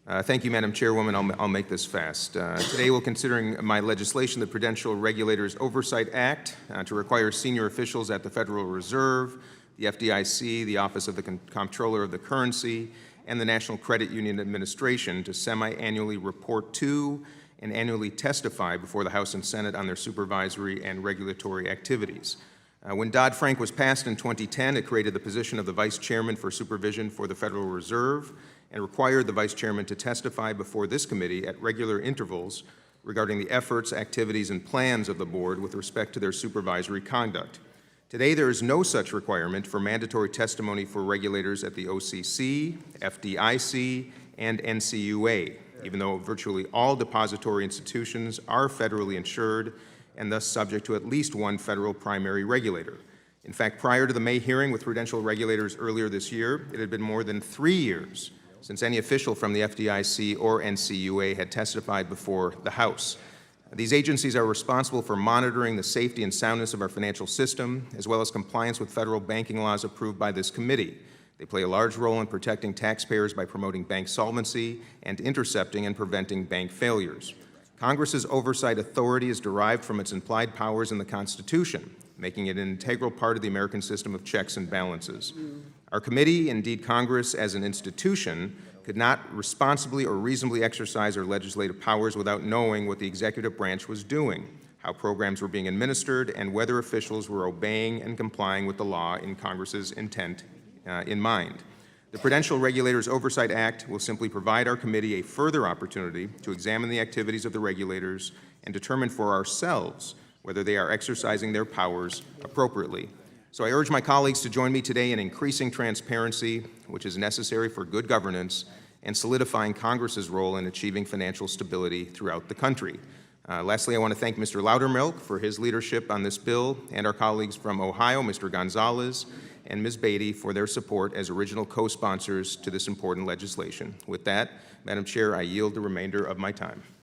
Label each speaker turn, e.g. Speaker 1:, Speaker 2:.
Speaker 1: Thank you, Madam Chairwoman. I'll make this fast. Today we're considering my legislation, the Prudential Regulators Oversight Act, to require senior officials at the Federal Reserve, the FDIC, the Office of the Comptroller of the Currency, and the National Credit Union Administration to semi-annually report to and annually testify before the House and Senate on their supervisory and regulatory activities. When Dodd Frank was passed in 2010, it created the position of the Vice Chairman for Supervision for the Federal Reserve and required the Vice Chairman to testify before this committee at regular intervals regarding the efforts, activities, and plans of the board with respect to their supervisory conduct. Today, there is no such requirement for mandatory testimony for regulators at the OCC, FDIC, and NCUA, even though virtually all depository institutions are federally insured and thus subject to at least one federal primary regulator. In fact, prior to the May hearing with Prudential Regulators earlier this year, it had been more than 3 years since any official from the FDIC or NCUA had testified before the House. These agencies are responsible for monitoring the safety and soundness of our financial system, as well as compliance with federal banking laws approved by this committee. They play a large role in protecting taxpayers by promoting bank solvency and intercepting and preventing bank failures. Congress's oversight authority is derived from its implied powers in the Constitution, making it an integral part of the American system of checks and balances. Our committee, indeed Congress as an institution, could not responsibly or reasonably exercise our legislative powers without knowing what the executive branch was doing, how programs were being administered, and whether officials were obeying and complying with the law in Congress's intent in mind. The Prudential Regulators Oversight Act will simply provide our committee a further opportunity to examine the activities of the regulators and determine for ourselves whether they are exercising their powers appropriately. So I urge my colleagues to join me today in increasing transparency, which is necessary for good governance, and solidifying Congress's role in achieving financial stability throughout the country. Lastly, I want to thank Mr. Loudermilk for his leadership on this bill, and our colleagues from Ohio, Mr. Gonzalez and Ms. Beatty, for their support as original co-sponsors to this important legislation. With that, Madam Chair, I yield the remainder of my time.